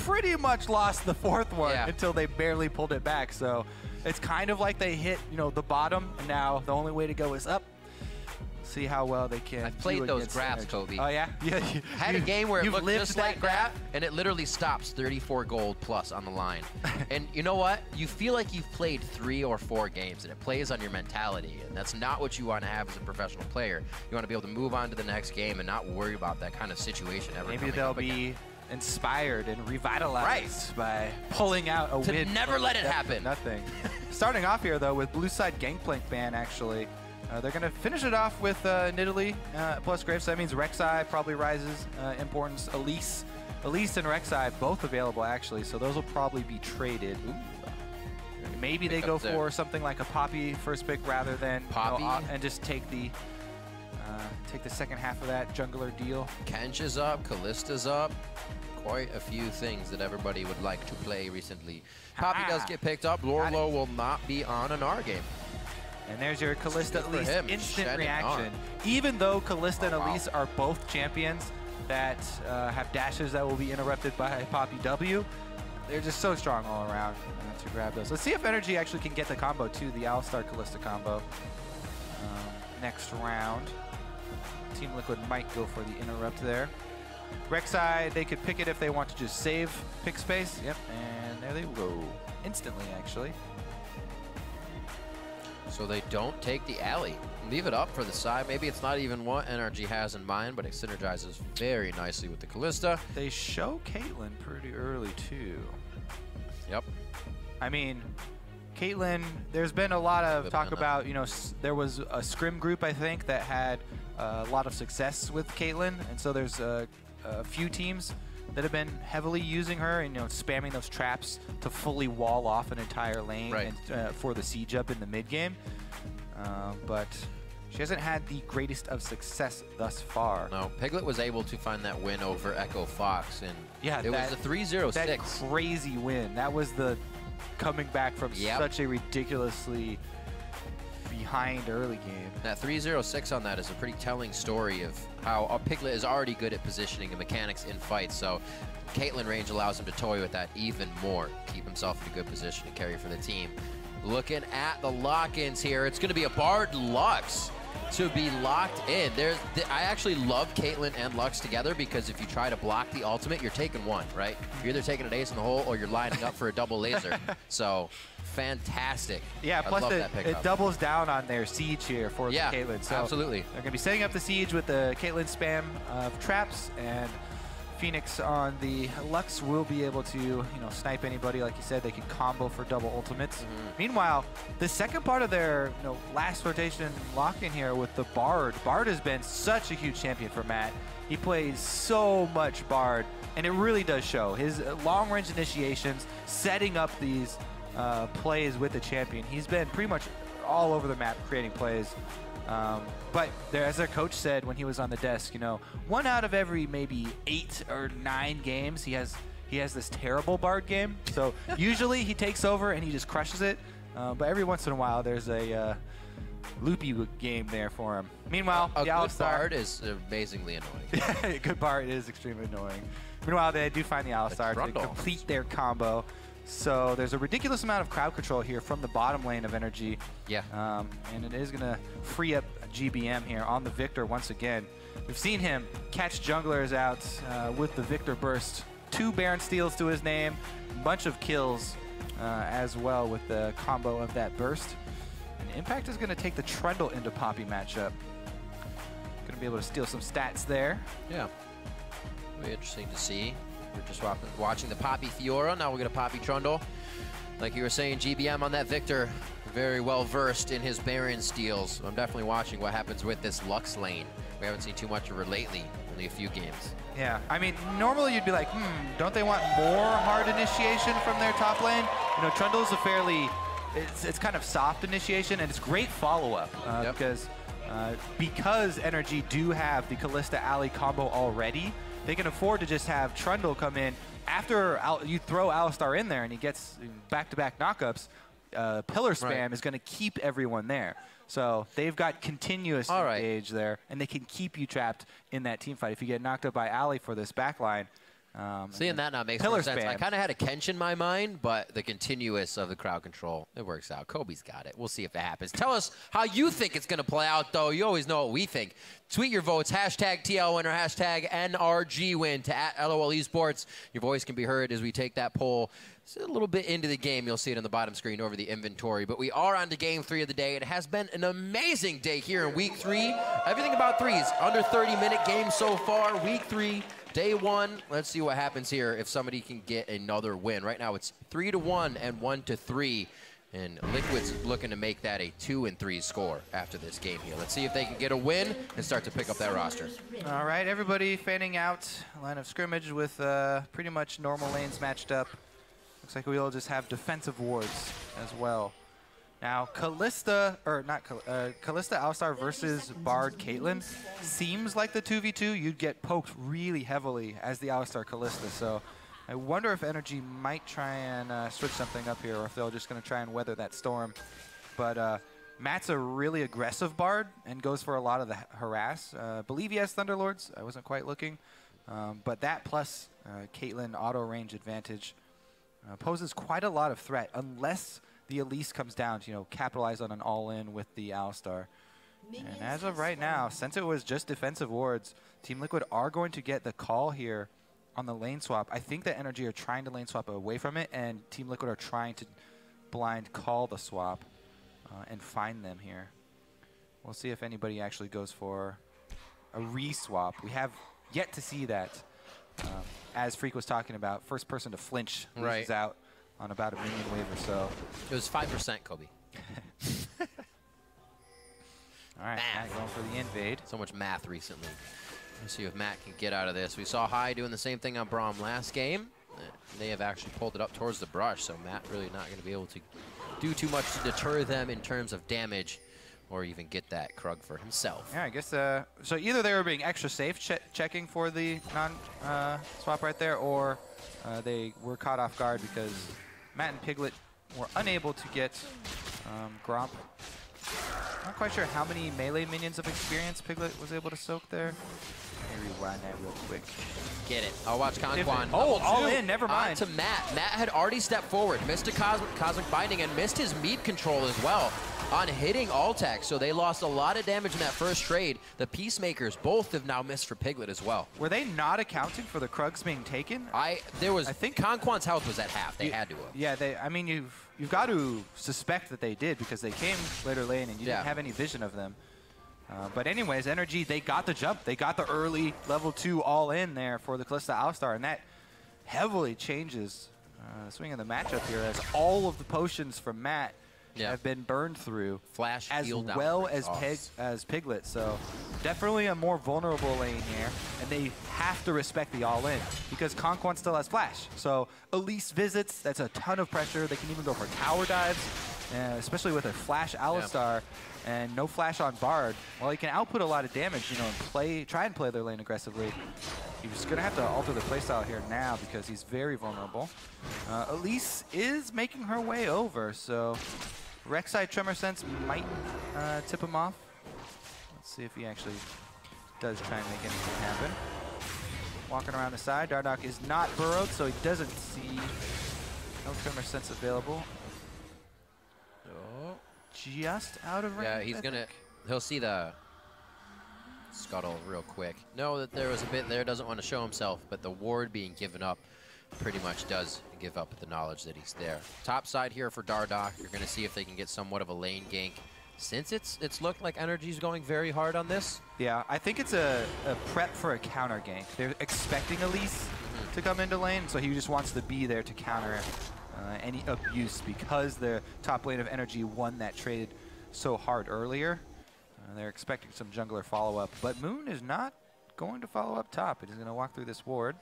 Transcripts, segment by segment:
pretty much lost the fourth one until they barely pulled it back. So it's kind of like they hit, you know, the bottom, and now the only way to go is up. See how well they can. I've played those graphs, Kobe. Oh yeah, yeah. Had a game where it looked just like that, and it literally stops 34 gold plus on the line. And you know what? You feel like you've played 3 or 4 games, and it plays on your mentality. And that's not what you want to have as a professional player. You want to be able to move on to the next game and not worry about that kind of situation ever. Maybe they'll be inspired and revitalized by pulling out a win. To never let it happen. Nothing. Starting off here though with blue side Gangplank ban actually. They're going to finish it off with Nidalee plus Graves. So that means Rek'Sai probably rises importance. Elise and Rek'Sai both available actually, so those will probably be traded. Ooh. Maybe they go for something like a Poppy first pick rather than Poppy, and just take the second half of that jungler deal. Kench is up, Kalista's up. Quite a few things that everybody would like to play recently. Poppy does get picked up. Lorlo will not be on an R game. And there's your Kalista Elise instant reaction. Even though Kalista and Elise are both champions that have dashes that will be interrupted by Poppy W, they're just so strong all around to grab those. Let's see if Energy actually can get the combo too, the Alistar Kalista combo. Next round. Team Liquid might go for the interrupt there. Rek'Sai, they could pick it if they want to just save pick space. Yep, and there they go. Instantly, actually. So they don't take the alley. Leave it up for the side. Maybe it's not even what NRG has in mind, but it synergizes very nicely with the Kalista. They show Caitlyn pretty early, too. Yep. I mean, Caitlyn, there's been a lot of talk about, you know, there was a scrim group, I think, that had a lot of success with Caitlyn, and so there's a few teams that have been heavily using her and, you know, spamming those traps to fully wall off an entire lane and, for the siege up in the mid game. But she hasn't had the greatest of success thus far. No, Piglet was able to find that win over Echo Fox, and it was a 3-0-6. That crazy win. That was the coming back from such a ridiculously behind early game. That 3-0-6 on that is a pretty telling story of how Piglet is already good at positioning and mechanics in fights, so Caitlyn range allows him to toy with that even more, keep himself in a good position to carry for the team. Looking at the lock-ins here, it's going to be a Bard Lux to be locked in. I actually love Caitlyn and Lux together because if you try to block the ultimate, you're taking one, right? You're either taking an ace in the hole or you're lining up for a double laser. So fantastic. Yeah, plus it doubles down on their siege here for the Caitlyn. So absolutely. They're going to be setting up the siege with the Caitlyn spam of traps, and Phoenix on the Lux will be able to, you know, snipe anybody. Like you said, they can combo for double ultimates. Meanwhile, the second part of their, you know, last rotation lock-in here with the Bard. Bard has been such a huge champion for Matt. He plays so much Bard, and it really does show. His long-range initiations, setting up these plays with the champion. He's been pretty much all over the map creating plays. But as their coach said when he was on the desk, you know, 1 out of every maybe 8 or 9 games, he has this terrible Bard game. So usually he takes over and he just crushes it. But every once in a while, there's a loopy game there for him. Meanwhile, a the good Bard is amazingly annoying. A good Bard is extremely annoying. Meanwhile, they do find the Alistar to complete their combo. So there's a ridiculous amount of crowd control here from the bottom lane of Energy. Yeah. And it is going to free up GBM here on the Victor once again. We've seen him catch junglers out with the Victor burst. 2 Baron steals to his name, a bunch of kills as well with the combo of that burst. And Impact is going to take the Trundle into Poppy matchup. Going to be able to steal some stats there. Yeah. It'll be interesting to see. We're just watching the Poppy Fiora. Now we'll get a Poppy Trundle. Like you were saying, GBM on that Victor, very well versed in his Baron steals. I'm definitely watching what happens with this Lux lane. We haven't seen too much of her lately, only a few games. Yeah, I mean, normally you'd be like, don't they want more hard initiation from their top lane? You know, Trundle's a fairly, it's kind of soft initiation, and it's great follow-up because Energy do have the Kalista Alley combo already. They can afford to just have Trundle come in after you throw Alistar in there and he gets back-to-back knockups. Pillar spam is going to keep everyone there. So they've got continuous engage there, and they can keep you trapped in that team fight. If you get knocked up by Alley for this backline, Seeing that now makes pillar more sense. I spam. kind of had a Kench in my mind, but the continuous of the crowd control, it works out. Kobe's got it. We'll see if it happens. Tell us how you think it's going to play out, though. You always know what we think. Tweet your votes, hashtag TL winner, hashtag NRG win to @LOL Esports. Your voice can be heard as we take that poll. It's a little bit into the game. You'll see it on the bottom screen over the inventory. But we are on to game 3 of the day. It has been an amazing day here in week 3. Everything about threes. Under 30-minute game so far. Week 3, day 1. Let's see what happens here if somebody can get another win. Right now it's 3-1 and 1-3. And Liquid's looking to make that a 2-3 score after this game here. Let's see if they can get a win and start to pick up that roster. All right, everybody fanning out. Line of scrimmage with pretty much normal lanes matched up. Looks like we all just have defensive wards as well. Now, Kalista Alistar versus Bard Caitlyn seems like the 2v2. You'd get poked really heavily as the Alistar Kalista. So I wonder if Energy might try and switch something up here, or if they're just going to try and weather that storm. But Matt's a really aggressive Bard and goes for a lot of the harass. I believe he has Thunderlords. I wasn't quite looking. But that plus Caitlyn auto range advantage poses quite a lot of threat unless the Elise comes down to, capitalize on an all-in with the Alistar. And as of right now, since it was just defensive wards, Team Liquid are going to get the call here on the lane swap. I think that Energy are trying to lane swap away from it, and Team Liquid are trying to blind call the swap and find them here. We'll see if anybody actually goes for a re-swap. We have yet to see that. As Freak was talking about, first person to flinch loses out on about a minion wave or so. It was 5%, Kobe. All right, Matt going for the invade. So much math recently. Let's see if Matt can get out of this. We saw High doing the same thing on Braum last game. They have actually pulled it up towards the brush, so Matt really not going to be able to do too much to deter them in terms of damage or even get that Krug for himself. Yeah, I guess, so either they were being extra safe checking for the non-swap right there, or they were caught off guard because Matt and Piglet were unable to get Gromp. Not quite sure how many melee minions of experience Piglet was able to soak there. Let me rewind that real quick. Get it. I'll watch Conquan. Oh, all in, never mind. On to Matt. Matt had already stepped forward, missed a Cosmic Binding, and missed his meat control as well on hitting Altec. So they lost a lot of damage in that first trade. The Peacemakers both have now missed for Piglet as well. Were they not accounting for the Krugs being taken? I think Conquan's health was at half. They had to have. Yeah, I mean, you've got to suspect that they did because they came later lane and you didn't have any vision of them. But anyways, Energy, they got the jump. They got the early level 2 all in there for the Kalista Alistar, and that heavily changes the swing of the matchup here as all of the potions from Matt have been burned through, Flash as well as Piglet. So definitely a more vulnerable lane here, and they have to respect the all-in because Conquan still has Flash. So Elise visits, that's a ton of pressure. They can even go for tower dives, especially with a Flash Alistar. And no Flash on Bard. While he can output a lot of damage, and try and play their lane aggressively, he's going to have to alter the playstyle here now because he's very vulnerable. Elise is making her way over, so Rek'Sai Tremor Sense might tip him off. Let's see if he actually does try and make anything happen. Walking around the side, Dardoch is not burrowed, so he doesn't see no Tremor Sense available. Just out of range. Yeah, he'll see the scuttle real quick. Know that there was a bit there, doesn't want to show himself, but the ward being given up pretty much does give up the knowledge that he's there. Top side here for Dardoch. You're going to see if they can get somewhat of a lane gank. Since it's looked like Energy's going very hard on this. Yeah, I think it's a prep for a counter gank. They're expecting Elise to come into lane, so he just wants to be there to counter any abuse because the top lane of Energy won that trade so hard earlier. They're expecting some jungler follow-up, but Moon is not going to follow up top. He's going to walk through this ward.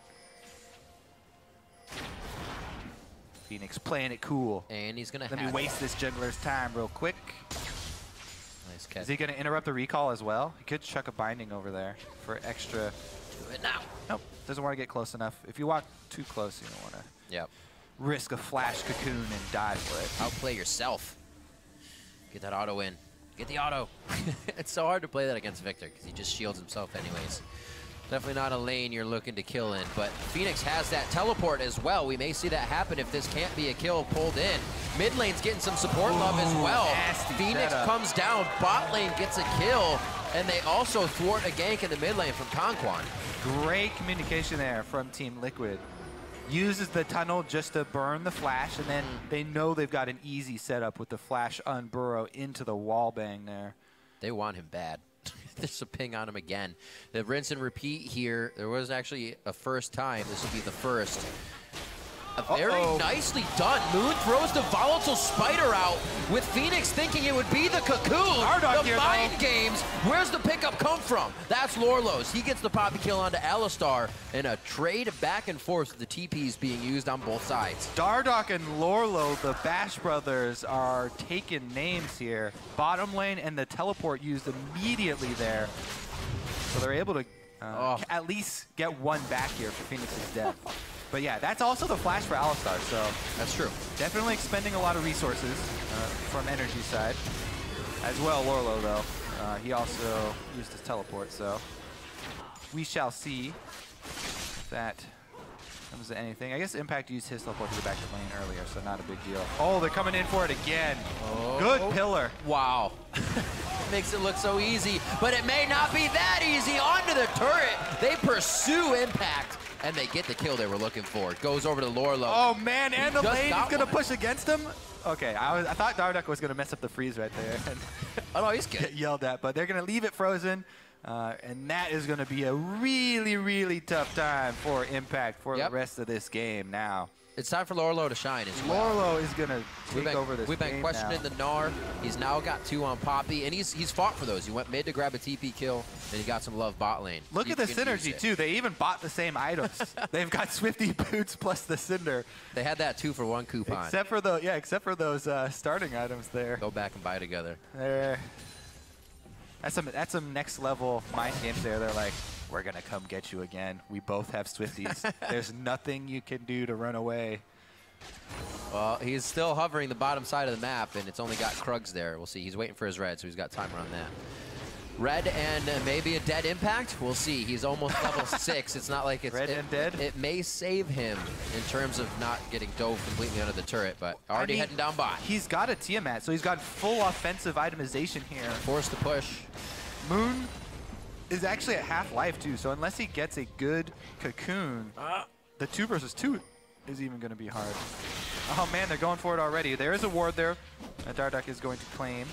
Phoenix playing it cool. And he's going to Let me waste this jungler's time real quick. Nice catch. Is he going to interrupt the recall as well? He could chuck a binding over there for extra. Do it now. Nope, doesn't want to get close enough. If you walk too close, you don't want to risk a flash cocoon and die for it. Outplay yourself. Get that auto in. Get the auto. It's so hard to play that against Victor because he just shields himself anyways. Definitely not a lane you're looking to kill in, but Phoenix has that teleport as well. We may see that happen if this can't be a kill pulled in. Mid lane's getting some support love as well. Phoenix comes down, bot lane gets a kill, and they also thwart a gank in the mid lane from Conquan. Great communication there from Team Liquid. Uses the tunnel just to burn the flash, and then they know they've got an easy setup with the flash unburrow into the wall bang there. They want him bad. There's a ping on him again. The rinse and repeat here. There was actually a first time. This will be the first. Very nicely done. Moon throws the volatile spider out with Phoenix thinking it would be the cocoon. The mind games. Where's the pickup come from? That's Lorlos. He gets the poppy kill onto Alistar in a trade back and forth with the TPs being used on both sides. Dardoch and Lorlo, the Bash brothers, are taking names here. Bottom lane and the teleport used immediately there. So they're able to at least get one back here for Phoenix's death. But yeah, that's also the flash for Alistar, so that's true. Definitely expending a lot of resources from energy side. As well, Lorlo, though. He also used his teleport, so we shall see if that comes to anything. I guess Impact used his teleport to get back to lane earlier, so not a big deal. Oh, they're coming in for it again. Good pillar. Wow. Makes it look so easy, but it may not be that easy. Onto the turret. They pursue Impact. And they get the kill they were looking for. Goes over to Lorlo. Oh, man, and the lane is going to push against him? Okay, I thought Dardoch was going to mess up the freeze right there. And oh, no, he's good. Get yelled at, but they're going to leave it frozen. And that is going to be a really, really tough time for Impact for the rest of this game now. It's time for Lorlo to shine as well. Lorlo is going to take over this game. We've been questioning the Gnar. He's now got 2 on Poppy, and he's fought for those. He went mid to grab a TP kill, and he got some love bot lane. Look at the synergy, too. They even bought the same items. They've got Swifty Boots plus the Cinder. They had that 2-for-1 coupon. Except for those starting items there. Go back and buy together. That's some next level mind games there. They're like, we're going to come get you again. We both have Swifties. There's nothing you can do to run away. Well, he's still hovering the bottom side of the map, and it's only got Krugs there. We'll see. He's waiting for his red, so he's got timer on that. Red and maybe a dead Impact. We'll see. He's almost level 6. It's not like it's red and dead. It may save him in terms of not getting dove completely under the turret, but already heading down bot. He's got a Tiamat, so he's got full offensive itemization here. Forced to push. Moon is actually at half life too, so unless he gets a good cocoon, the 2 versus 2 is even going to be hard. Oh man, they're going for it already. There is a ward there that Dardoch is going to claim.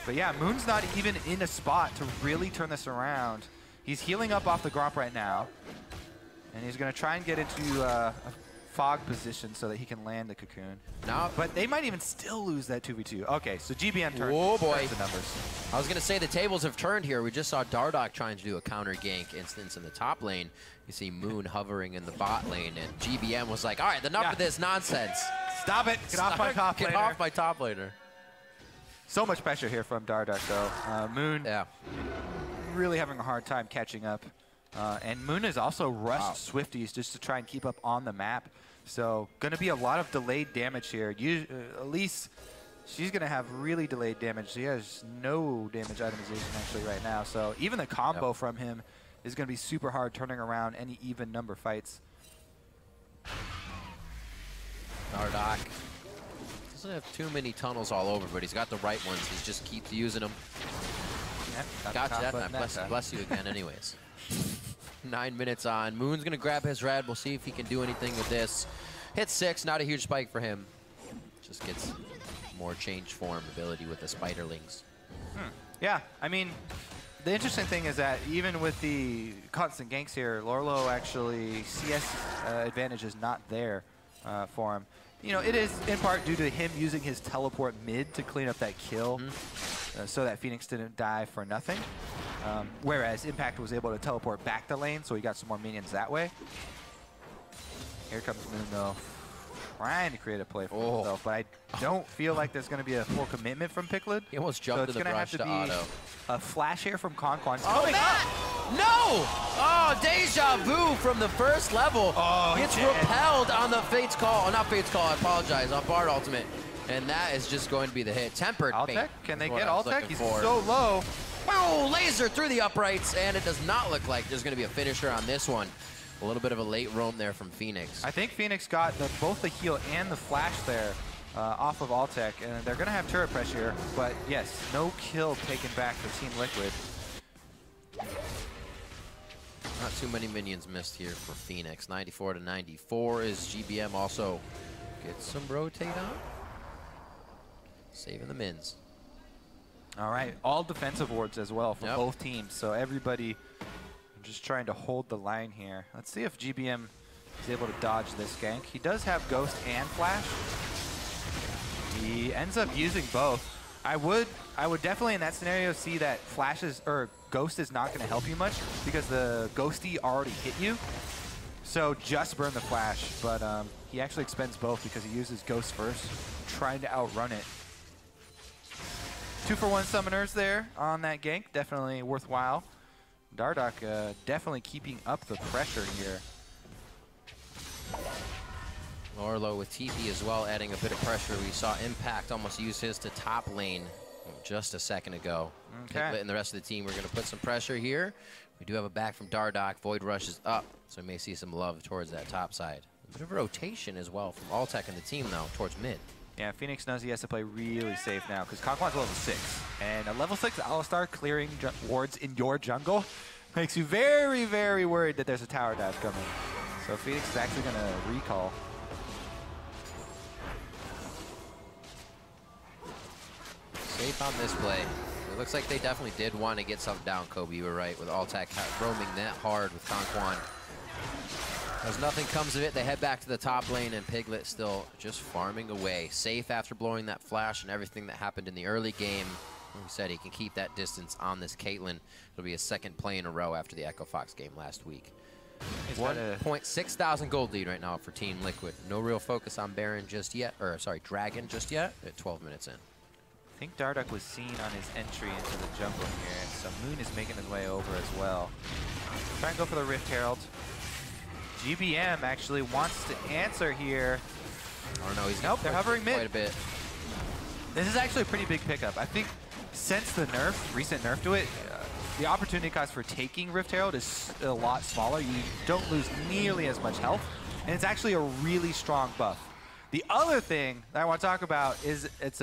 But yeah, Moon's not even in a spot to really turn this around. He's healing up off the Gromp right now, and he's going to try and get into a fog position so that he can land the cocoon. No, but they might even still lose that 2v2. Okay, so GBN turns the numbers. I was going to say the tables have turned here. We just saw Dardoch trying to do a counter gank instance in the top lane. You see Moon hovering in the bot lane, and GBN was like, all right, enough of this nonsense. Stop it. Get off my top laner. Get off my top laner. So much pressure here from Dardoch, though. Moon really having a hard time catching up. And Moon has also rushed Swifties just to try and keep up on the map. So going to be a lot of delayed damage here. Elise, she's going to have really delayed damage. She has no damage itemization actually right now. So even the combo from him is going to be super hard turning around any even number fights. Dardoch doesn't have too many tunnels all over, but he's got the right ones. He just keeps using them. Gotcha that time. Bless you again anyways. 9 minutes on. Moon's going to grab his red. We'll see if he can do anything with this. Hit 6. Not a huge spike for him. Just gets more change form ability with the spiderlings. Yeah, I mean, the interesting thing is that even with the constant ganks here, Lorlo actually CS advantage is not there for him. You know, it is in part due to him using his teleport mid to clean up that kill so that Phoenix didn't die for nothing. Whereas Impact was able to teleport back the lane, so he got some more minions that way. Here comes Moon, though, trying to create a play for himself, but I don't feel like there's going to be a full commitment from Picklid. He almost jumped in the brush to auto. A flash here from Conquan. Oh, Matt! No! Oh, deja vu from the first level. Oh, gets repelled on the Fate's Call. Oh, not Fate's Call, I apologize, on Bard Ultimate. And that is just going to be the hit. Tempered Fate. Altec? Can they get Altec? He's so low. Boom! Laser through the uprights, and it does not look like there's going to be a finisher on this one. A little bit of a late roam there from Phoenix. I think Phoenix got both the heal and the flash there off of Altec, and they're going to have turret pressure, but yes, no kill taken back for Team Liquid. Not too many minions missed here for Phoenix. 94 to 94 is GBM also gets some rotate on. Saving the mins. All right, all defensive wards as well for Yep. both teams, so everybody just trying to hold the line here. Let's see if GBM is able to dodge this gank. He does have Ghost and Flash. He ends up using both. I would definitely in that scenario see that Ghost is not going to help you much because the Ghosty already hit you. So just burn the Flash, but he actually expends both because he uses Ghost first, trying to outrun it. 2-for-1 summoners there on that gank, definitely worthwhile. Dardoch definitely keeping up the pressure here. Lorlo with TP as well, adding a bit of pressure. We saw Impact almost use his to top lane just a second ago. Okay. Piglet and the rest of the team, we're going to put some pressure here. We do have a back from Dardoch. Void Rush is up, so we may see some love towards that top side. A bit of a rotation as well from Altec and the team now towards mid. Yeah, Phoenix knows he has to play really safe now because Conquan's level 6. And a level 6 Alistar clearing wards in your jungle makes you very, very worried that there's a tower dive coming. So Phoenix is actually going to recall. Safe on this play. It looks like they definitely did want to get something down, Kobe. You were right, with Altec roaming that hard with Conquan. As nothing comes of it, they head back to the top lane, and Piglet still just farming away. Safe after blowing that flash and everything that happened in the early game. Like we said, he can keep that distance on this Caitlyn. It'll be a second play in a row after the Echo Fox game last week. 1.6 thousand gold lead right now for Team Liquid. No real focus on Baron just yet, or sorry, Dragon just yet, at 12 minutes in. I think Dardoch was seen on his entry into the jungle here, so Moon is making his way over as well. Try and go for the Rift Herald. GBM actually wants to answer here. I don't know, he's Nope, they're hovering mid. quite a bit. This is actually a pretty big pickup. I think since the recent nerf to it, the opportunity cost for taking Rift Herald is a lot smaller. You don't lose nearly as much health, and it's actually a really strong buff. The other thing that I want to talk about is it's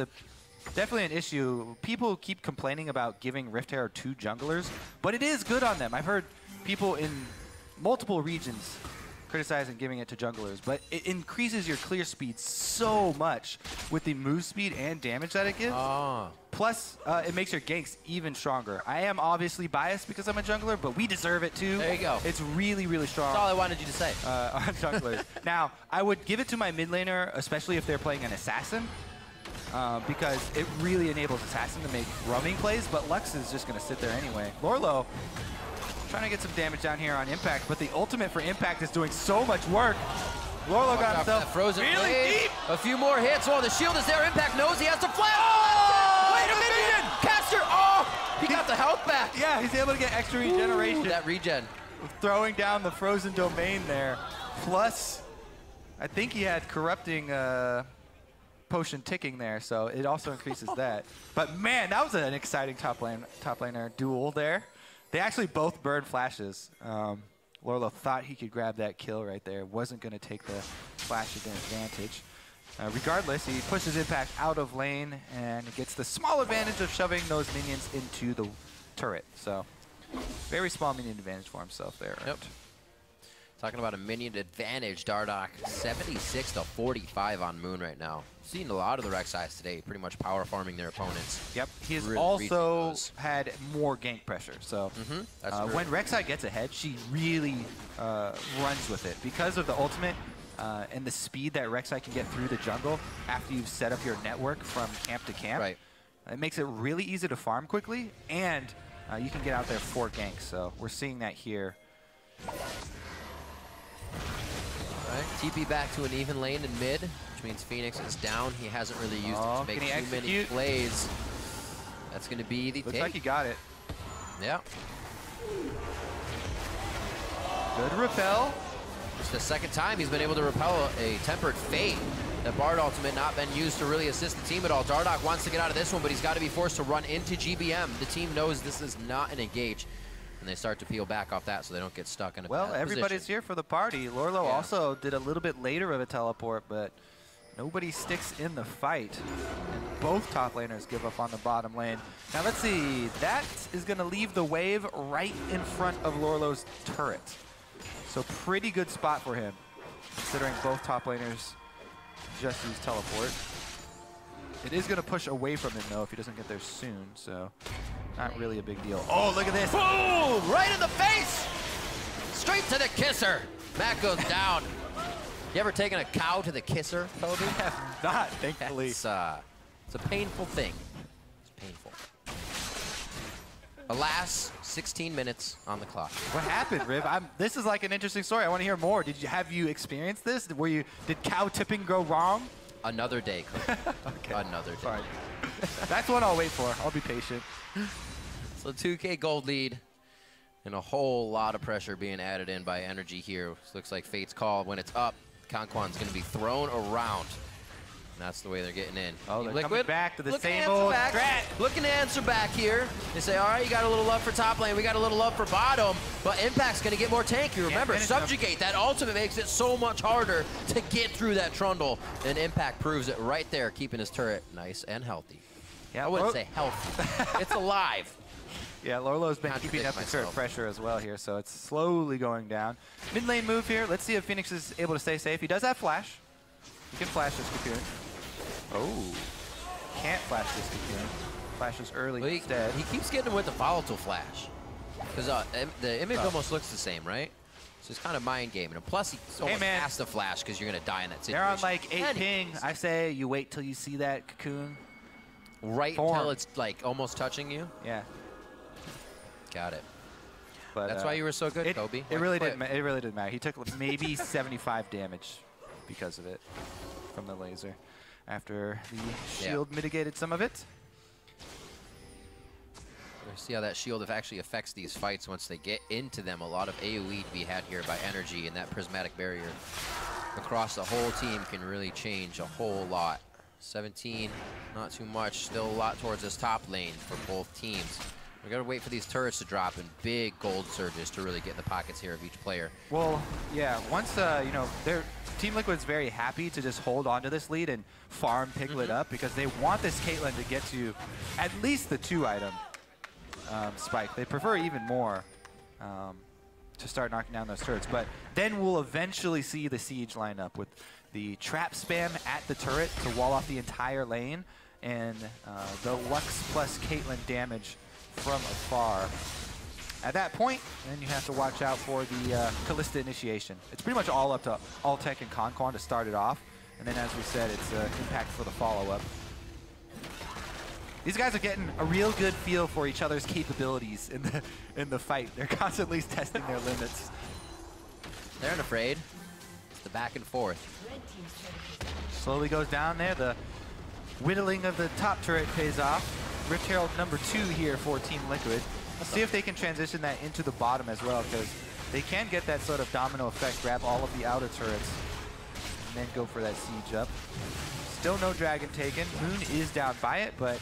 definitely an issue. People keep complaining about giving Rift Herald to junglers, but it is good on them. I've heard people in multiple regions criticizing giving it to junglers, but it increases your clear speed so much with the move speed and damage that it gives. Plus, it makes your ganks even stronger. I am obviously biased because I'm a jungler, but we deserve it too. There you go. It's really, really strong. That's all I wanted you to say. On junglers. Now, I would give it to my mid laner, especially if they're playing an assassin, because it really enables assassin to make roaming plays, but Lux is just going to sit there anyway. Lorlo trying to get some damage down here on Impact, but the ultimate for Impact is doing so much work. Lorlo got himself frozen really deep. A few more hits. Oh, the shield is there. Impact knows he has to flash. Oh, wait a minute. Caster. Oh, he got the health back. Yeah, he's able to get extra regeneration. That regen. Throwing down the frozen domain there. Plus, I think he had corrupting potion ticking there, so it also increases that. But man, that was an exciting top laner duel there. They actually both burned flashes. Lorlo thought he could grab that kill right there. Wasn't going to take the flash advantage. Regardless, he pushes Impact out of lane and gets the small advantage of shoving those minions into the turret. So, very small minion advantage for himself there. Yep. Talking about a minion advantage, Dardoch 76 to 45 on Moon right now. Seen a lot of the Rek'Sais today, pretty much power farming their opponents. Yep, he has Really also had more gank pressure. So when true. Rek'Sai gets ahead, she really runs with it because of the ultimate and the speed that Rek'Sai can get through the jungle after you've set up your network from camp to camp. Right. It makes it really easy to farm quickly, and you can get out there for ganks. So we're seeing that here. Right. TP back to an even lane in mid, which means Phoenix is down. He hasn't really used it to make too many plays. That's going to be the Looks take. like he got it. Yeah. Good repel. It's the second time he's been able to repel a Tempered Fate. The Bard ultimate not been used to really assist the team at all. Dardoch wants to get out of this one, but he's got to be forced to run into GBM. The team knows this is not an engage, and they start to peel back off that so they don't get stuck in a Well, bad everybody's position. here for the party. Lorlo also did a little bit later of a teleport, but nobody sticks in the fight. And both top laners give up on the bottom lane. Now let's see. That is going to leave the wave right in front of Lorlo's turret. So pretty good spot for him, considering both top laners just use teleport. It is going to push away from him, though, if he doesn't get there soon, so not really a big deal. Oh, look at this. Boom! Right in the face! Straight to the kisser. Matt goes down. You ever taken a cow to the kisser, Kobe? I have not, thankfully. It's a painful thing. It's painful. Alas, 16 minutes on the clock. What happened, Riv? This is like an interesting story. I want to hear more. Have you experienced this? Did cow tipping go wrong? Another day, Kobe. Okay. Another day. Fine. That's what I'll wait for. I'll be patient. So 2K gold lead and a whole lot of pressure being added in by Energy here. Looks like Fate's call. When it's up, Conquan's going to be thrown around. And that's the way they're getting in. Oh, they're Liquid coming back to the looking same to old answer back. strat. Looking to answer back here. They say, all right, you got a little love for top lane. We got a little love for bottom. But Impact's going to get more tanky. Remember, finish them. Subjugate, that ultimate makes it so much harder to get through that Trundle. And Impact proves it right there, keeping his turret nice and healthy. Yeah, I wouldn't say healthy. It's alive. Yeah, Lorlo's been keeping up the turret myself. pressure as well here, so it's slowly going down. Mid lane move here. Let's see if Phoenix is able to stay safe. He does have flash. He can flash this Cocoon. Oh. Can't flash this Cocoon. Flashes early Well, instead. he keeps getting him with the volatile flash. Because the image almost looks the same, right? So it's kind of mind gaming. And plus, he almost man. has to flash because you're going to die in that situation. They're on like 8 Anyways, ping. I say you wait till you see that Cocoon. right form. until it's like almost touching you. Yeah. Got it. But That's why you were so good, Kobe. It really didn't. It really didn't matter. He took maybe 75 damage because of it from the laser. After the shield mitigated some of it. We'll see how that shield actually affects these fights once they get into them. A lot of AoE to be had here by Energy, and that prismatic barrier across the whole team can really change a whole lot. 17, not too much. Still a lot towards this top lane for both teams. We gotta wait for these turrets to drop and big gold surges to really get in the pockets here of each player. Well, yeah. Once you know, Team Liquid's very happy to just hold on to this lead and farm Piglet up because they want this Caitlyn to get to at least the 2-item spike. They prefer even more to start knocking down those turrets. But then we'll eventually see the siege line up with the trap spam at the turret to wall off the entire lane and the Lux plus Caitlyn damage from afar. At that point, then you have to watch out for the Callista initiation. It's pretty much all up to Alltech and Conquan to start it off, and then as we said, it's Impact for the follow-up. These guys are getting a real good feel for each other's capabilities in the fight. They're constantly testing their limits. They're not afraid. It's the back and forth. Slowly goes down there. The whittling of the top turret pays off. Rift Herald number 2 here for Team Liquid. Let's see if they can transition that into the bottom as well, because they can get that sort of domino effect, grab all of the outer turrets, and then go for that siege up. Still no dragon taken. Moon is down by it, but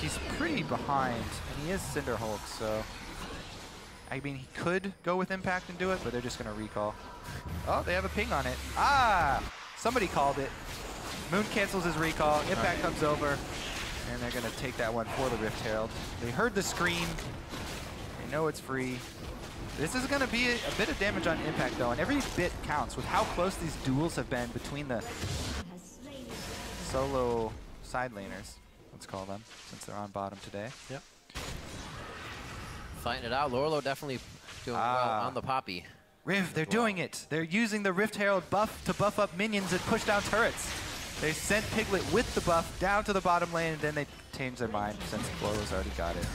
he's pretty behind, and he is Cinder Hulk, so I mean, he could go with Impact and do it, but they're just going to recall. Oh, they have a ping on it. Ah! Somebody called it. Moon cancels his recall. Impact comes over. And they're going to take that one for the Rift Herald. They heard the scream. They know it's free. This is going to be a bit of damage on Impact, though, and every bit counts with how close these duels have been between the solo side laners, let's call them, since they're on bottom today. Yep. Fighting it out. Lorlo definitely doing well on the Poppy. Riv, they're doing it. They're using the Rift Herald buff to buff up minions and push down turrets. They sent Piglet with the buff down to the bottom lane, and then they changed their mind since Lorlo's already got it.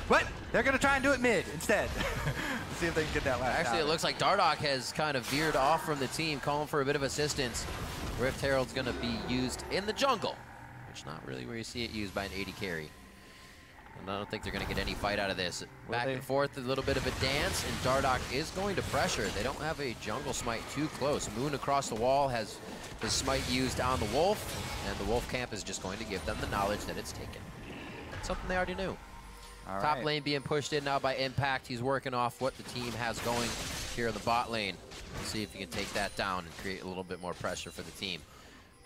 But they're going to try and do it mid instead. Let's see if they can get that last Actually, out. it looks like Dardoch has kind of veered off from the team, calling for a bit of assistance. Rift Herald's going to be used in the jungle, which is not really where you see it used by an AD carry. And I don't think they're going to get any fight out of this. Will Back they? and forth, a little bit of a dance, and Dardoch is going to pressure. They don't have a jungle smite too close. Moon across the wall has his smite used on the Wolf, and the Wolf camp is just going to give them the knowledge that it's taken. Something they already knew. All Top right. lane being pushed in now by Impact. He's working off what the team has going here in the bot lane. Let's see if he can take that down and create a little bit more pressure for the team.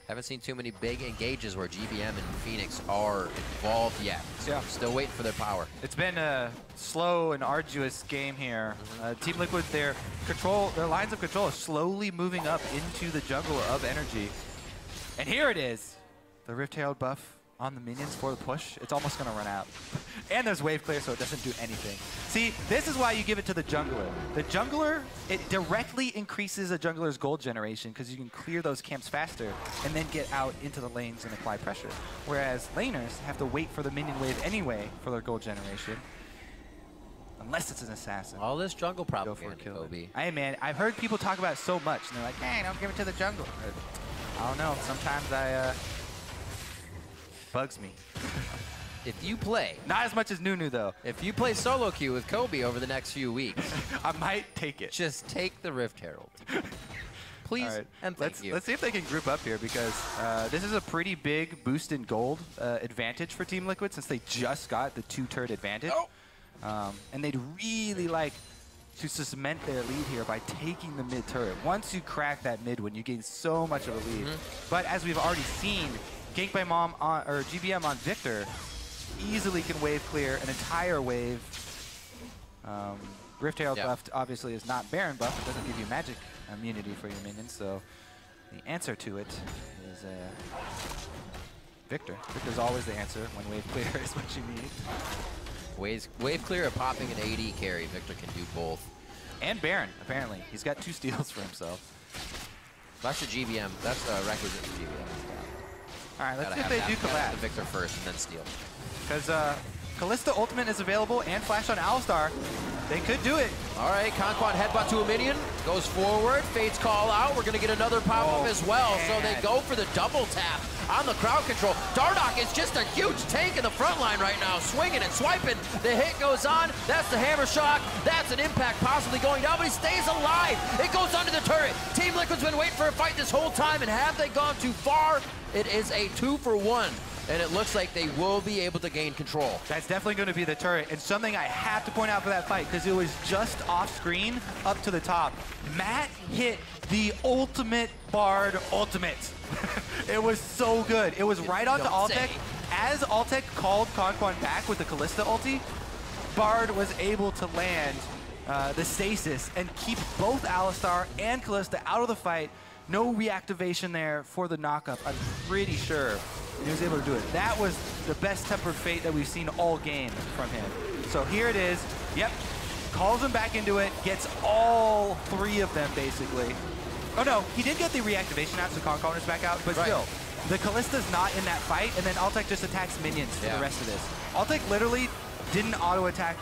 Haven't seen too many big engages where GBM and Phoenix are involved yet. So Yeah. still waiting for their power. It's been a slow and arduous game here. Team Liquid, their lines of control is slowly moving up into the jungle of energy. And here it is, the Rift Herald buff on the minions for the push. It's almost going to run out. And there's wave clear, so it doesn't do anything. See, this is why you give it to the jungler. The jungler, it directly increases a jungler's gold generation because you can clear those camps faster and then get out into the lanes and apply pressure. Whereas laners have to wait for the minion wave anyway for their gold generation. Unless it's an assassin. All this jungle Go for a propaganda, kill. Kobe. Hey man, I've heard people talk about it so much and they're like, hey, don't give it to the jungle. I don't know, sometimes bugs me. If you play, Not as much as Nunu though. if you play solo queue with Kobe over the next few weeks, I might take it. just take the Rift Herald. Please All right, and thank you. let's see if they can group up here because this is a pretty big boost in gold advantage for Team Liquid since they just got the 2-turret advantage. And they'd really like to cement their lead here by taking the mid turret. Once you crack that mid one, you gain so much of a lead. But as we've already seen, Gank by Mom on, or GBM on Victor easily can wave clear an entire wave. Rift Herald buff obviously is not Baron buff. It doesn't give you magic immunity for your minions. So the answer to it is Victor. Victor's always the answer when wave clear is what you need. Wave clear or popping an AD carry. Victor can do both. And Baron, apparently. He's got 2 steals for himself. That's the GBM. That's a requisite for GBM. All right, let's Gotta see if have they that. do Gotta have the collapse. Victor first and then steal. Because Kalista ultimate is available and flash on Alistar. They could do it. All right, Conquan headbutt to a minion, goes forward, Fate's call out. We're gonna get another pop-up as well, so they man. go for the double tap on the crowd control. Dardoch is just a huge tank in the front line right now, swinging and swiping. The hit goes on, that's the hammer shock, that's an impact possibly going down, but he stays alive. It goes under the turret. Team Liquid's been waiting for a fight this whole time, and have they gone too far? It is a 2-for-1. And it looks like they will be able to gain control. That's definitely going to be the turret. And something I have to point out for that fight, because it was just off screen up to the top. Matt hit the ultimate Bard ultimate. It was so good. It was right onto Don't Altec. say. As Altec called Conquan back with the Kalista ulti, Bard was able to land the stasis and keep both Alistar and Kalista out of the fight. No reactivation there for the knockup, I'm pretty sure. He was able to do it. That was the best Tempered Fate that we've seen all game from him. So here it is. Yep. Calls him back into it. Gets all 3 of them, basically. Oh, no. He did get the reactivation out, so Conquan is back out. But still, the Kalista's not in that fight, and then Altec just attacks minions for the rest of this. Altec literally didn't auto-attack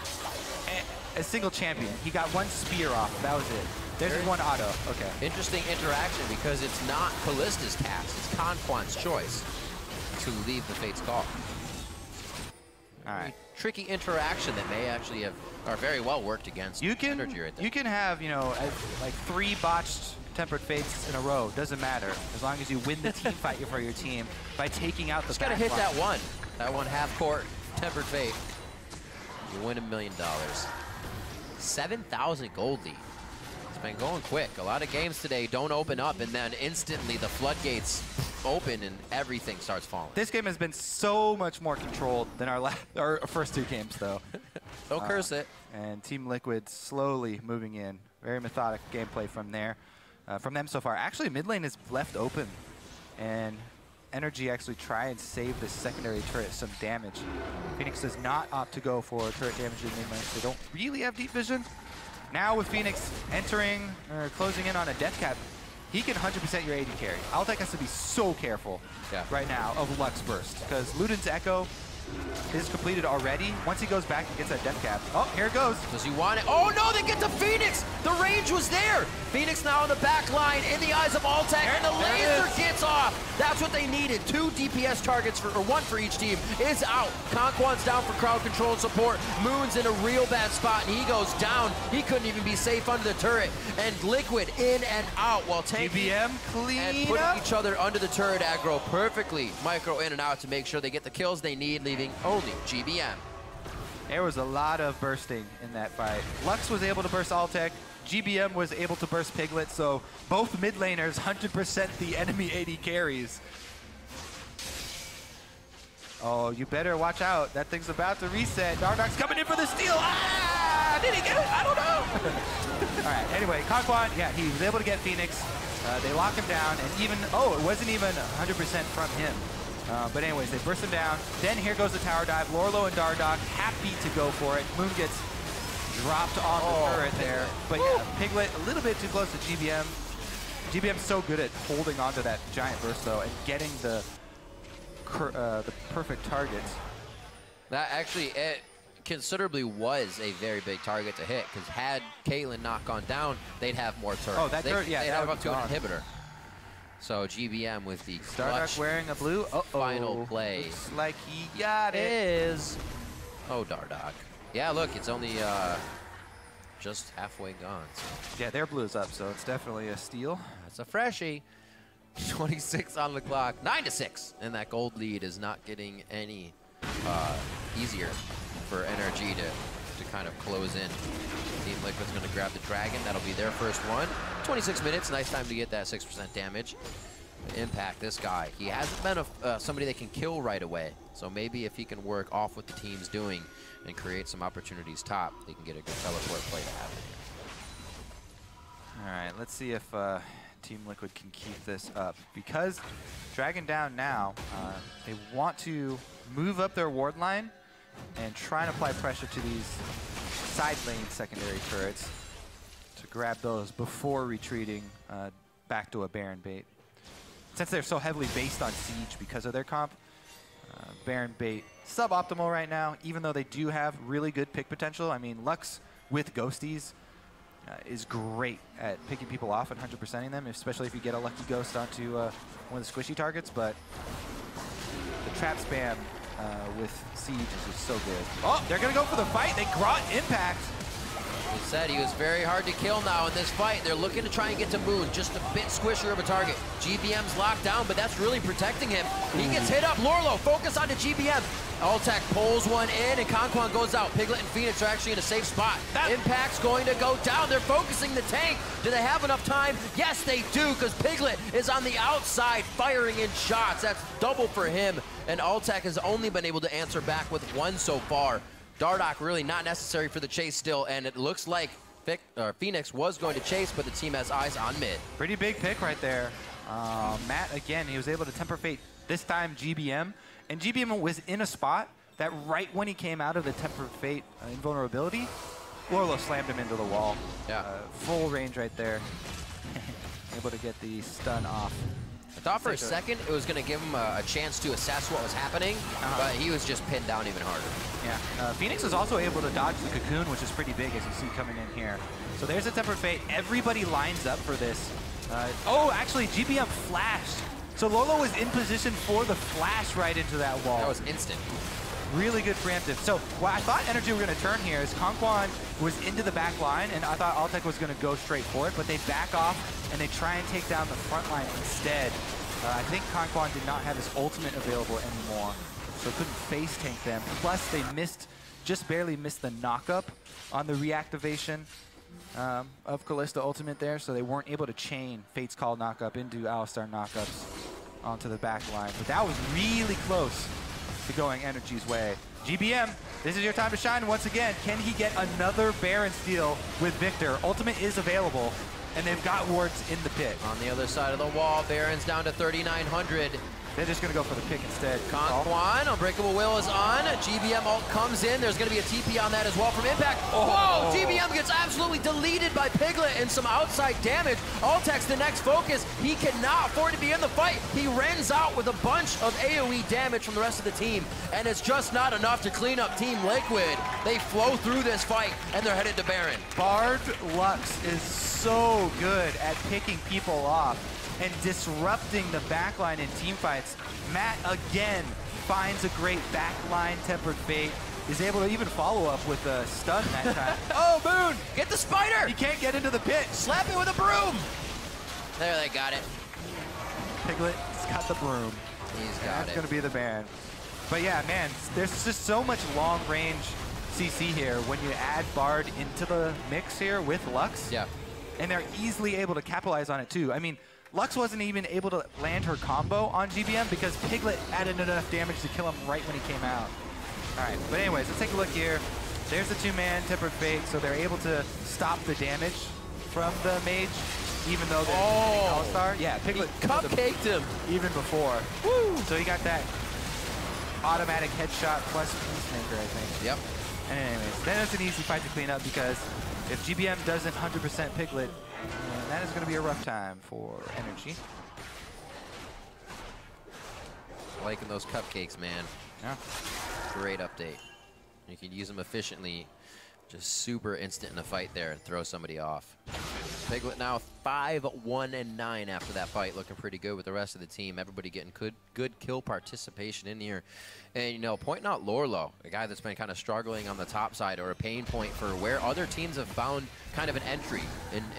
a single champion. He got 1 spear off. That was it. There's his 1 auto. Okay. Interesting interaction because it's not Kalista's cast, it's Conquan's choice to leave the Fate's call. All right. Tricky interaction that may actually have, or very well worked against You can Energy right there. you can have, you know, like 3 botched Tempered Fates in a row. Doesn't matter as long as you win the team fight for your team by taking out the. Just gotta hit that one half-court Tempered Fate. You win $1 million. 7,000 gold lead. It's been going quick. A lot of games today don't open up, and then instantly the floodgates open and everything starts falling. This game has been so much more controlled than our first 2 games, though. Don't curse it. And Team Liquid slowly moving in. Very methodic gameplay from there, from them so far. Actually, mid lane is left open, and Energy actually try and save the secondary turret some damage. Phoenix does not opt to go for turret damage in mid lane. They don't really have deep vision. Now with Phoenix entering, or closing in on a death cap, he can 100% your AD carry. Altec has to be so careful right now of Lux Burst, because Luden's Echo is completed already. Once he goes back and gets that death cap, oh, here it goes. Does he want it? Oh no, they get to Phoenix! The range was there! Phoenix now on the back line in the eyes of Altec, and the laser gets off! That That's what they needed. 2 DPS targets, or 1 for each team, is out. Conquan's down for crowd control and support. Moon's in a real bad spot, and he goes down. He couldn't even be safe under the turret. And Liquid in and out while tanking GBM clean and putting up. each other under the turret aggro perfectly. Micro in and out to make sure they get the kills they need, leaving only GBM. There was a lot of bursting in that fight. Lux was able to burst Altec. GBM was able to burst Piglet, so both mid laners 100% the enemy AD carries. Oh, you better watch out. That thing's about to reset. Dardark's coming in for the steal. Ah! Did he get it? I don't know. All right, anyway, Conquan, yeah, he was able to get Phoenix. They lock him down, and even, oh, it wasn't even 100% from him. But anyways, they burst him down. Then here goes the tower dive. Lorlo and Dardark happy to go for it. Moon gets dropped on the turret there. But yeah, Piglet a little bit too close to GBM. GBM's so good at holding onto that giant burst though and getting the perfect targets. That actually, it considerably was a very big target to hit, because had Caitlyn not gone down, they'd have more turrets. Oh, that turret, yeah, they'd that have would up be to an gone. inhibitor. So GBM with the Dardark clutch wearing a blue. final play. Looks like he got it. Is oh, Dardark. Yeah, look, it's only just halfway gone. So Yeah, their blue is up, so it's definitely a steal. that's a freshie. 26 on the clock, 9-6, and that gold lead is not getting any easier for NRG to kind of close in. Team Liquid's going to grab the dragon. That'll be their first one. 26 minutes, nice time to get that 6% damage. Impact, this guy, he hasn't been somebody that can kill right away. So maybe if he can work off what the team's doing and create some opportunities top, they can get a good teleport play to happen. All right, let's see if Team Liquid can keep this up. Because Dragon down now, they want to move up their ward line and try and apply pressure to these side lane secondary turrets to grab those before retreating back to a Baron bait. Since they're so heavily based on Siege because of their comp, Baron bait suboptimal right now, even though they do have really good pick potential. I mean, Lux with Ghosties is great at picking people off and 100%ing them, especially if you get a lucky ghost onto one of the squishy targets. But the trap spam with Siege is just so good. Oh, they're going to go for the fight. They brought Impact. He said he was very hard to kill now in this fight. They're looking to try and get to Moon, just a bit squishier of a target. GBM's locked down, but that's really protecting him. He gets hit up. Lorlo, focus on the GBM. Altec pulls one in, and Conquan goes out. Piglet and Phoenix are actually in a safe spot. Impact's going to go down. They're focusing the tank. Do they have enough time? Yes, they do, because Piglet is on the outside firing in shots. That's double for him, and Altec has only been able to answer back with 1 so far. Dardark really not necessary for the chase still, and it looks like Phoenix was going to chase, but the team has eyes on mid. Pretty big pick right there. Matt, again, he was able to temper fate, this time GBM. And GBM was in a spot that right when he came out of the temper fate invulnerability, Lorlo slammed him into the wall. Yeah. Full range right there. Able to get the stun off. I thought for a second it was going to give him a chance to assess what was happening, but he was just pinned down even harder. Yeah, Phoenix was also able to dodge the cocoon, which is pretty big, as you see coming in here. So there's a temper fate. Everybody lines up for this. Oh, actually, GBM flashed. So Lorlo was in position for the flash right into that wall. That was instant. Really good preemptive. So what I thought Energy were going to turn here is Conquan was into the back line, and I thought Altec was going to go straight for it, but they back off and they try and take down the front line instead. I think Conquan did not have his ultimate available anymore, so couldn't face tank them. Plus they missed, just barely missed the knock-up on the reactivation of Kalista ultimate there, so they weren't able to chain Fate's Call knock-up into Alistar knock-ups onto the back line. But that was really close to going Energy's way. GBM, this is your time to shine once again. Can he get another Baron steal with Victor? Ultimate is available, and they've got wards in the pit. On the other side of the wall, Baron's down to 3,900. They're just going to go for the pick instead. Conquan, Unbreakable Will is on. GBM ult comes in. There's going to be a TP on that as well from Impact. Whoa! GBM gets absolutely deleted by Piglet and some outside damage. Altec's the next focus. He cannot afford to be in the fight. He rends out with a bunch of AoE damage from the rest of the team, and it's just not enough to clean up Team Liquid. They flow through this fight, and they're headed to Baron. Bard Lux is so good at picking people off. and disrupting the backline in team fights. Matt again finds a great backline tempered fate. Is able to even follow up with a stun that time. Oh, Moon! Get the spider! He can't get into the pit. Slap it with a broom! There, they got it. Piglet's got the broom. He's got That's it. going to be the Baron. But yeah, man, there's just so much long-range CC here when you add Bard into the mix here with Lux. Yeah. And they're easily able to capitalize on it too. I mean, Lux wasn't even able to land her combo on GBM because Piglet added enough damage to kill him right when he came out. All right, but anyways, let's take a look here. There's the two-man Tempered Fate, so they're able to stop the damage from the mage, even though they're All-Star. Yeah, Piglet cupcaked him even before. Woo! So he got that automatic headshot plus Peacemaker, I think. Yep. And anyways, then it's an easy fight to clean up because if GBM doesn't 100% Piglet, that is going to be a rough time for Energy. Liking those cupcakes, man. Yeah. Great update. You can use them efficiently, just super instant in a fight there and throw somebody off. Piglet now 5-1-9 after that fight, looking pretty good with the rest of the team. Everybody getting good kill participation in here. And, you know, pointing out Lorlo, a guy that's been kind of struggling on the top side or a pain point for where other teams have found kind of an entry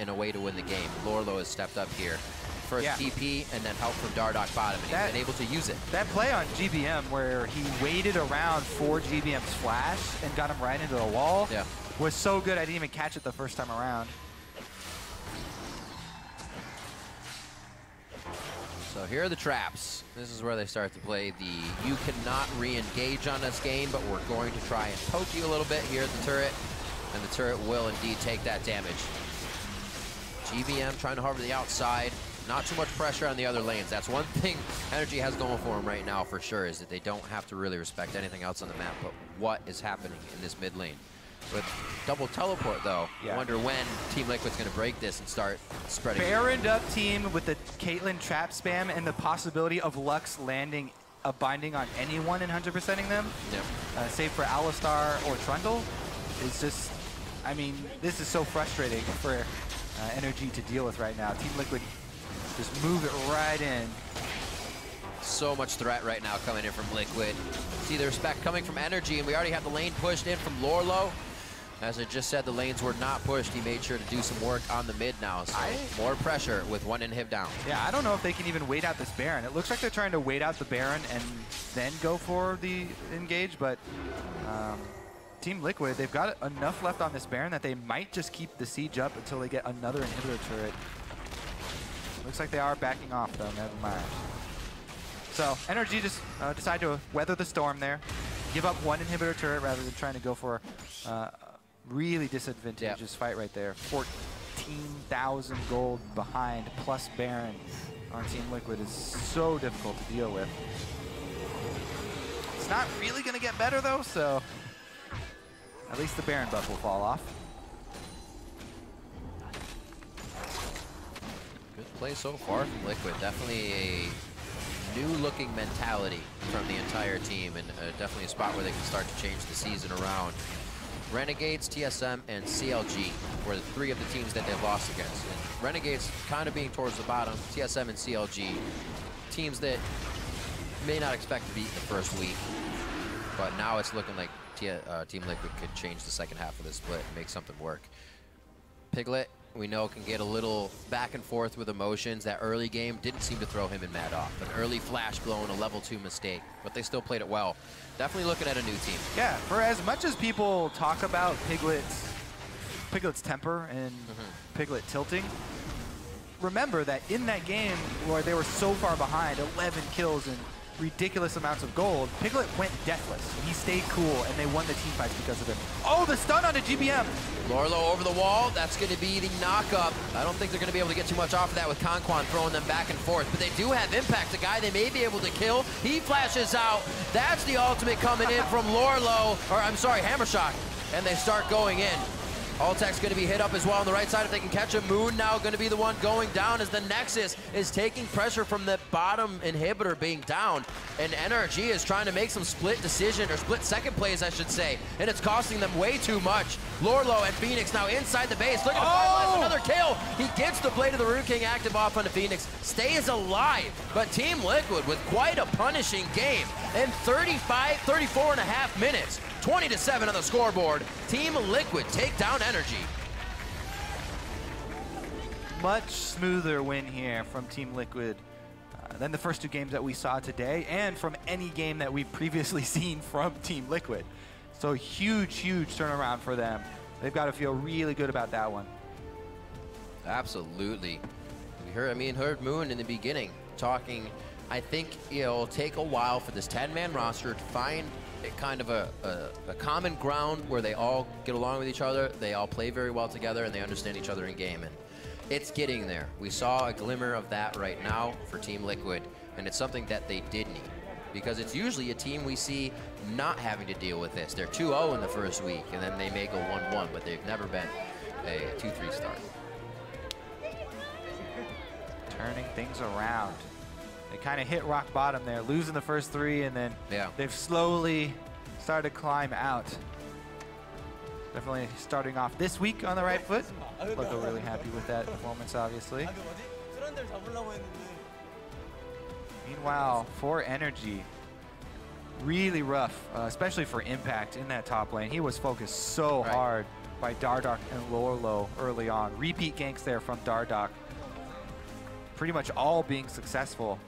in a way to win the game. Lorlo has stepped up here. First TP and then help from Dardoch bottom, and he's been able to use it. That play on GBM where he waited around for GBM's flash and got him right into the wall was so good I didn't even catch it the first time around. So here are the traps. This is where they start to play the you cannot re-engage on this game, but we're going to try and poke you a little bit here at the turret, and the turret will indeed take that damage. GBM trying to hover the outside. Not too much pressure on the other lanes. That's one thing Energy has going for them right now for sure, is that they don't have to really respect anything else on the map. But what is happening in this mid lane? With double teleport, though, I wonder when Team Liquid's going to break this and start spreading. Baroned up team with the Caitlyn trap spam and the possibility of Lux landing a binding on anyone and 100%ing them, save for Alistar or Trundle, is just, I mean, this is so frustrating for Energy to deal with right now. Team Liquid just move it right in. So much threat right now coming in from Liquid. See the respect coming from Energy, and we already have the lane pushed in from Lorlo. As I just said, the lanes were not pushed. He made sure to do some work on the mid now, so more pressure with one inhib down. Yeah, I don't know if they can even wait out this Baron. It looks like they're trying to wait out the Baron and then go for the engage, but Team Liquid, they've got enough left on this Baron that they might just keep the siege up until they get another inhibitor turret. Looks like they are backing off, though. Never mind. So Energy just decide to weather the storm there, give up one inhibitor turret rather than trying to go for a really disadvantageous fight right there. 14,000 gold behind plus Baron on Team Liquid is so difficult to deal with. It's not really going to get better, though, so at least the Baron buff will fall off. Good play so far from Liquid. Definitely a new-looking mentality from the entire team, and definitely a spot where they can start to change the season around. Renegades, TSM, and CLG were the three of the teams that they've lost against. And Renegades kind of being towards the bottom, TSM and CLG, teams that may not expect to beat the first week, but now it's looking like Team Liquid could change the second half of this split and make something work. Piglet, we know, can get a little back and forth with emotions. That early game didn't seem to throw him and Matt off. An early flash blow and a level 2 mistake, but they still played it well. Definitely looking at a new team. Yeah, for as much as people talk about Piglet's temper and Piglet tilting, remember that in that game where they were so far behind, 11 kills and ridiculous amounts of gold, Piglet went deathless. He stayed cool, and they won the team fights because of it. Oh, the stun onto GBM! Lorlo over the wall. That's going to be the knock-up. I don't think they're going to be able to get too much off of that with Conquan throwing them back and forth, but they do have Impact, a guy they may be able to kill. He flashes out. That's the ultimate coming in from Lorlo, or I'm sorry, Hammershock, and they start going in. Altec's going to be hit up as well on the right side if they can catch him. Moon now going to be the one going down as the Nexus is taking pressure from the bottom inhibitor being down. And NRG is trying to make some split decision, or split second plays, I should say. And it's costing them way too much. Lorlo and Phoenix now inside the base. Look at the another kill. He gets the Blade of the Ruin King active off onto Phoenix. Stays alive. But Team Liquid with quite a punishing game. In 34 and a half minutes. 20-7 on the scoreboard. Team Liquid take down Energy. Much smoother win here from Team Liquid than the first two games that we saw today, and from any game that we've previously seen from Team Liquid. So huge, huge turnaround for them. They've got to feel really good about that one. Absolutely. We heard Moon in the beginning talking. I think it'll take a while for this 10-man roster to find kind of a common ground where they all get along with each other, they all play very well together, and they understand each other in game. And it's getting there. We saw a glimmer of that right now for Team Liquid, and it's something that they did need, because it's usually a team we see not having to deal with this. They're 2-0 in the first week, and then they may go 1-1, but they've never been a 2-3 start. Turning things around. They kind of hit rock bottom there, losing the first three, and then they've slowly started to climb out. Definitely starting off this week on the right foot. Loco really happy with that performance, obviously. Meanwhile, for Energy, really rough, especially for Impact in that top lane. He was focused so hard by Dardoch and Lorlo early on. Repeat ganks there from Dardoch. Pretty much all being successful.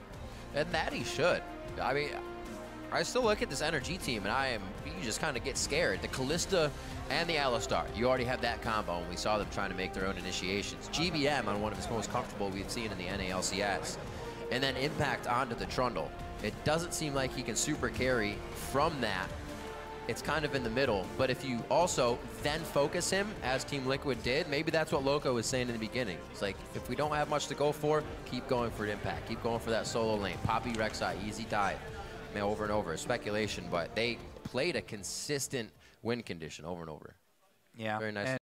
And that he should. I mean, I still look at this Energy team, and you just kind of get scared. The Kalista and the Alistar, you already have that combo, and we saw them trying to make their own initiations. GBM on one of his most comfortable we've seen in the NALCS. And then Impact onto the Trundle. It doesn't seem like he can super carry from that. It's kind of in the middle, but if you also then focus him, as Team Liquid did, maybe that's what Loco was saying in the beginning. It's like, if we don't have much to go for, keep going for Impact, keep going for that solo lane. Poppy Rek'Sai, easy dive, over and over. Speculation, but they played a consistent win condition over and over. Yeah. Very nice.